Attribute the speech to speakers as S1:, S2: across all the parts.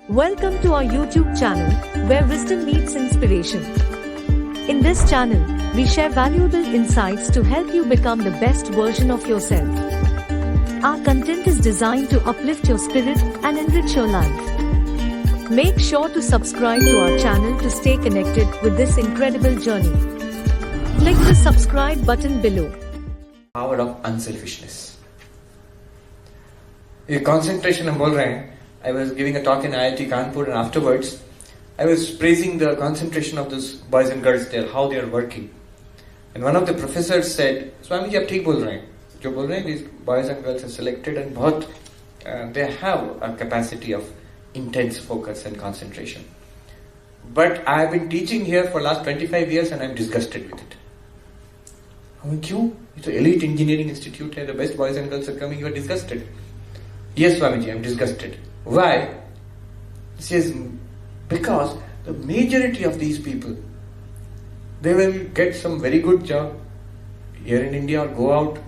S1: Welcome to our YouTube channel, where wisdom meets inspiration. In this channel, we share valuable insights to help you become the best version of yourself. Our content is designed to uplift your spirit and enrich your life. Make sure to subscribe to our channel to stay connected with this incredible journey. Click the subscribe button below.
S2: Power of unselfishness. ये concentration हम बोल रहे हैं. I was giving a talk in IIT Kanpur, and afterwards I was praising the concentration of those boys and girls there, how they are working. And one of the professors said, Swami ji, आप ठीक बोल रहे हैं. जो बोल रहे हैं, these boys and girls are selected and बहुत, they have a capacity of intense focus and concentration. But I have been teaching here for last 25 years and I am disgusted with it. I mean, क्यों? It's an elite engineering institute here, the best boys and girls are coming, you are disgusted. Yes, Swamiji, I am disgusted. Why? He says, because the majority of these people, they will get some very good job here in India or go out,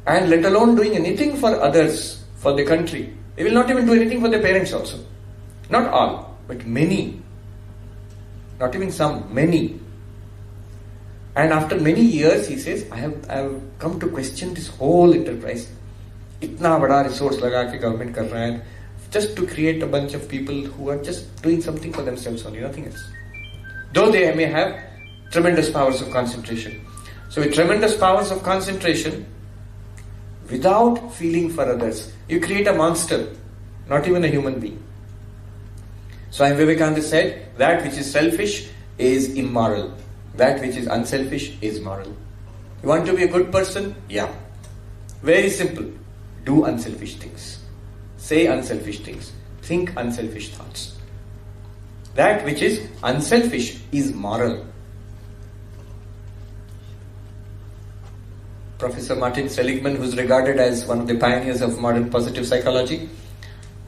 S2: and let alone doing anything for others, for the country. They will not even do anything for their parents also. Not all, but many. Not even some, many. And after many years, he says, I have come to question this whole enterprise. इतना बड़ा resource लगा के government कर रहा है, just to create a bunch of people who are just doing something for themselves only, nothing else. Though they may have tremendous powers of concentration. So with tremendous powers of concentration, without feeling for others, you create a monster, not even a human being. Swami Vivekananda said, that which is selfish is immoral. That which is unselfish is moral. You want to be a good person? Yeah. Very simple. Do unselfish things. Say unselfish things. Think unselfish thoughts. That which is unselfish is moral. Professor Martin Seligman, who is regarded as one of the pioneers of modern positive psychology,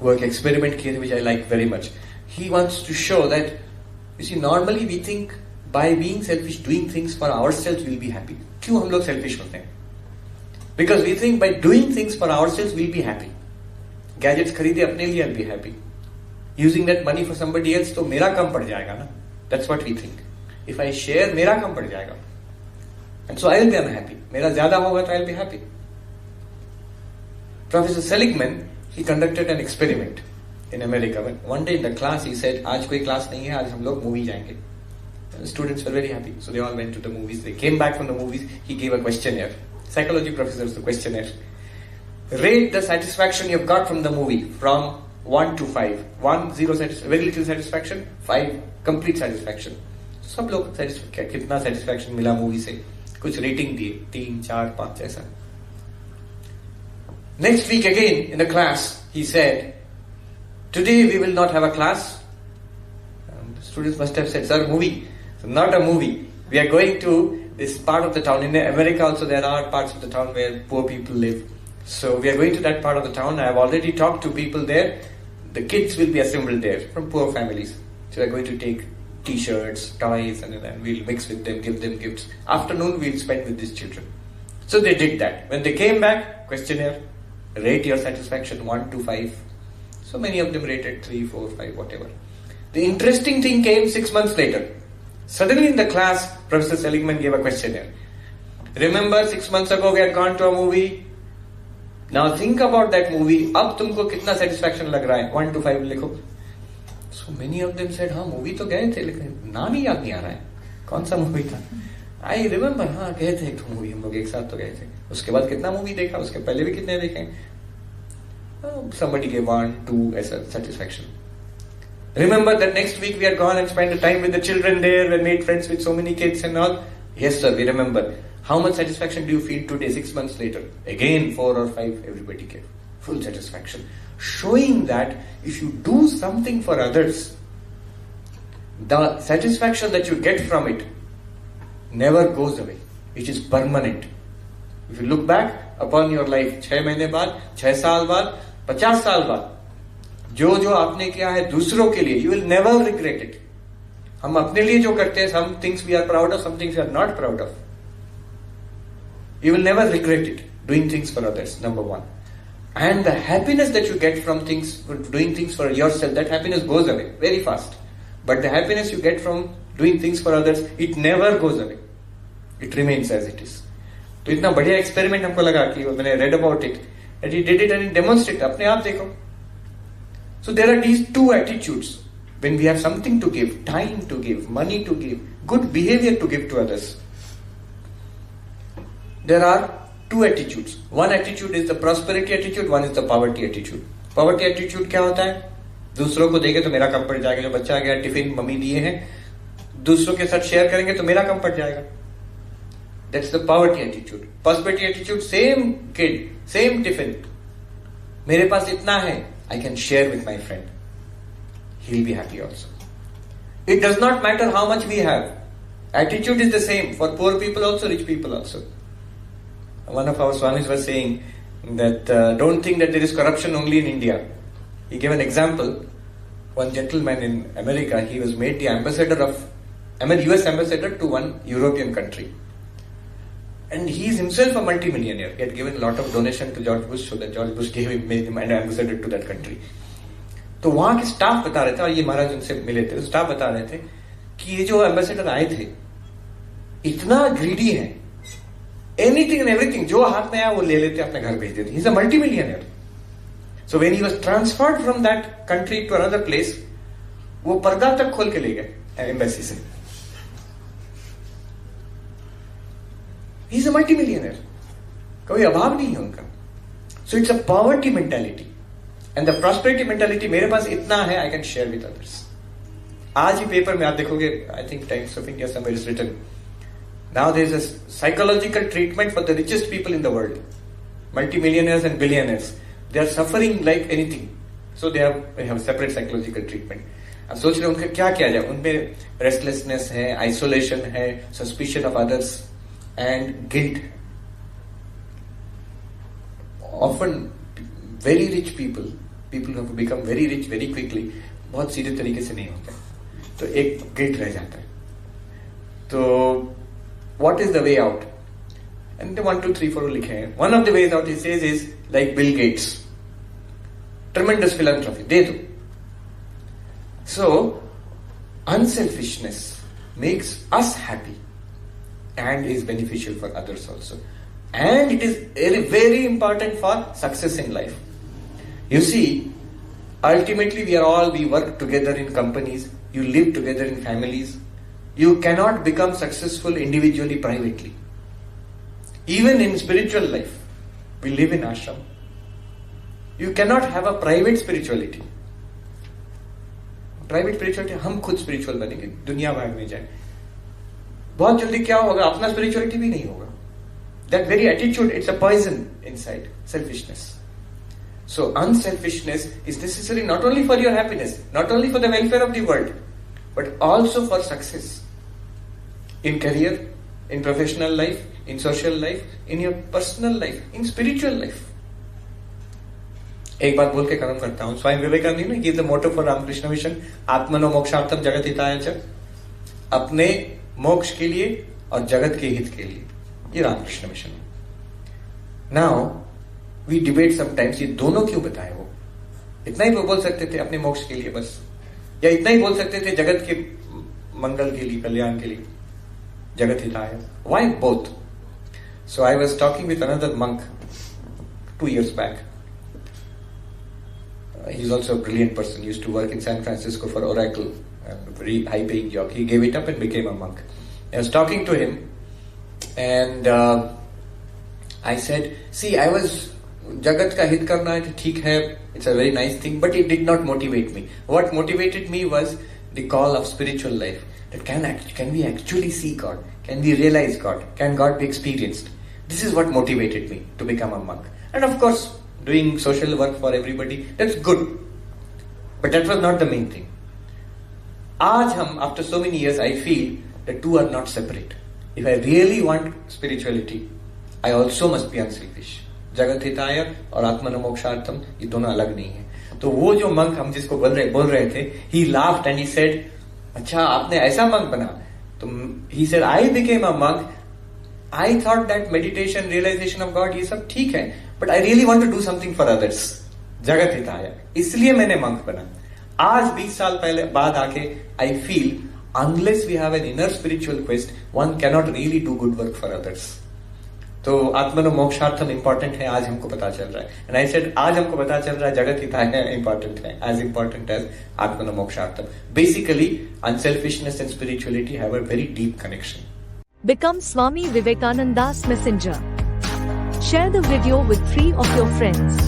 S2: work experiment here, which I like very much. He wants to show that, you see, normally we think by being selfish, doing things for ourselves, we'll be happy. क्यों हम लोग selfish होते हैं? Because we think by doing things for ourselves, we'll be happy. Gadgets खरीदे अपने लिए, I'll be happy. Using that money for somebody else, तो मेरा कम पड़ जाएगा ना? That's what we think. If I share, मेरा कम पड़ जाएगा. And so I'll be unhappy. मेरा ज़्यादा होगा तो I'll be happy. Professor Seligman, he conducted an experiment in America. One day in the class, he said, आज कोई class नहीं है, आज हम लोग movie जाएंगे. The students were very happy. So they all went to the movies. They came back from the movies. He gave a questionnaire. Psychology professors, the questionnaire. Rate the satisfaction you've got from the movie from 1 to 5. 1, 0, very little satisfaction. 5, complete satisfaction. सब लोग कितना satisfaction मिला movie से? कुछ rating दिए. 3, 4, 5 ऐसा. Next week again in the class, he said, today we will not have a class. The students must have said, sir, movie. So not a movie. We are going to this part of the town. In America also there are parts of the town where poor people live. So we are going to that part of the town. I have already talked to people there. The kids will be assembled there from poor families. So we are going to take t-shirts, toys, and we'll mix with them, give them gifts. Afternoon we'll spend with these children. So they did that. When they came back, questionnaire, rate your satisfaction 1 to 5. So many of them rated 3, 4, 5, whatever. The interesting thing came 6 months later. Suddenly in the class, Professor Seligman gave a questionnaire. Remember 6 months ago we had gone to a movie? Now think about that movie. अब तुमको कितना satisfaction लग रहा है? 1 to 5 लिखो. So many of them said, हाँ movie तो गए थे लेकिन नाम ही याद नहीं आ रहा है. कौन सा movie था? I remember, हाँ गए थे एक movie, हम लोग एक साथ तो गए थे. उसके बाद कितना movie देखा? उसके पहले भी कितने देखे? Somebody gave 1, 2 ऐसा satisfaction. Remember that next week we had gone and spent the time with the children there, we made friends with so many kids and all. Yes sir, we remember. How much satisfaction do you feel today, 6 months later? Again 4 or 5, everybody gave. Full satisfaction. Showing that if you do something for others, the satisfaction that you get from it never goes away. It is permanent. If you look back upon your life, 6 महीने बाद, 6 साल बाद, 50 साल बाद, जो जो आपने किया है दूसरों के लिए, you will never regret it. हम अपने लिए जो करते हैं, some things we are proud of, some things we are not proud of. You will never regret it, doing things for others, number 1. And the happiness that you get from doing things for yourself, that happiness goes away very fast. But the happiness you get from doing things for others, it never goes away. It remains as it is. तो इतना बढ़िया experiment हमको लगा कि मैंने read about it, and he did it and he demonstrated. अपने आप देखो. So there are these two attitudes. When we have something to give, time to give, money to give, good behavior to give to others, there are two attitudes. One attitude is the prosperity attitude, one is the poverty attitude. Poverty attitude क्या होता है? दूसरों को देंगे तो मेरा कम पड़ जाएगा. जो बच्चा आ गया टिफिन मम्मी दिए हैं, दूसरों के साथ शेयर करेंगे तो मेरा कम पड़ जाएगा. That's the poverty attitude. Prosperity attitude, same kid, same tiffin. मेरे पास इतना है, I can share with my friend. He'll be happy also. It does not matter how much we have. Attitude is the same for poor people also, rich people also. One of our Swamis was saying that don't think that there is corruption only in India. He gave an example. One gentleman in America, he was made the ambassador of, US ambassador to one European country. And he is himself a multi-millionaire. He had given a lot of donation to George Bush so that George Bush made him an ambassador to that country. तो वहां के staff बता रहे थे, और ये महाराज उनसे मिले थे, स्टाफ बता रहे थे कि ये जो एम्बेसडर आए थे इतना ग्रीडी है, एनीथिंग एंड एवरीथिंग जो हाथ में आया वो ले लेते अपने घर भेज देते. He is a multi millionaire. So when he was transferred from that country to another place, वो पर्दा तक खोल के ले गए एम्बेसी से. He is a multi millionaire. कोई अभाव नहीं है उनका. So it's a poverty mentality. And the prosperity mentality, मेरे पास इतना है, I can share with others. आज ही पेपर में आप देखोगे, I think Times of India somewhere is written, now there is a psychological treatment for the richest people in the world, multimillionaires and billionaires. They are suffering like anything, so they have separate psychological treatment. अब सोच रहे उनका क्या किया जाए. उनमें restlessness है, isolation है, suspicion of others and guilt. Often very rich people who have become very rich very quickly, बहुत सीधे तरीके से नहीं होते, तो एक गिल्ट रह जाता है. तो what is the way out? And the 1, 2, 3, 4 लिखे हैं. One of the ways out, he says, is like Bill Gates, tremendous philanthropy, दे दो. So unselfishness makes us happy and is beneficial for others also, and it is very, very important for success in life. You see, ultimately we work together in companies, you live together in families. You cannot become successful individually, privately. Even in spiritual life, we live in ashram. You cannot have a private spirituality. Private spirituality, हम खुद spiritual बनेंगे, दुनिया भाग में जाए. बहुत जल्दी क्या होगा, अपना spirituality भी नहीं होगा. That very attitude, it's a poison inside, selfishness. So unselfishness is necessary not only for your happiness, not only for the welfare of the world, but also for success in career, in professional life, in social life, in your personal life, in spiritual life. एक बात बोल के खत्म करता हूं. स्वामी विवेकानंद ने give the motto for Ramakrishna mission, आत्मनो मोक्षार्थम जगत हिताय च, अपने मोक्ष के लिए और जगत के हित के लिए. ये रामकृष्ण मिशन है. नाउ वी डिबेट समटाइम्स, ये दोनों क्यों बताए. वो इतना ही बोल सकते थे अपने मोक्ष के लिए बस, या इतना ही बोल सकते थे जगत के मंगल के लिए, कल्याण के लिए, जगत हिताय. Why both? So I was talking with another monk 2 years back. He is also a brilliant person. He used to work in San Francisco for Oracle, a very high paying job. He gave it up and became a monk. I was talking to him and I said, see, I was जगत का हित करना है ठीक है, it's a very nice thing, but it did not motivate me. What motivated me was the call of spiritual life. That can we actually see God? Can we realize God? Can God be experienced? This is what motivated me to become a monk. And of course, doing social work for everybody, that's good. But that was not the main thing. आज हम, after so many years, I feel the two are not separate. If I really want spirituality, I also must be unselfish. जगत हिताय और आत्मनो मोक्षार्थम, ये दोनों अलग नहीं है. तो वो जो मंक हम जिसको बोल रहे थे, he laughed and he said, अच्छा आपने ऐसा मंक बना. तो he said, I became a monk. I thought that meditation, realization of God, ये सब ठीक है, but I really want to do something for others, जगत हिताय, इसलिए मैंने मंक बना। आज 20 साल पहले बाद आके I feel unless we have an inner spiritual quest, one cannot really do good work for others. तो आत्मनो मोक्षार्थम इंपॉर्टेंट है, आज हमको पता चल रहा है। एंड आई सेड आज हमको पता चल रहा है जगत हिताय इंपॉर्टेंट है, एज इंपॉर्टेंट एज आत्मनो मोक्षार्थम। Basically unselfishness and spirituality have a very deep connection.
S1: Become Swami Vivekananda's messenger. Share the video with 3 of your friends.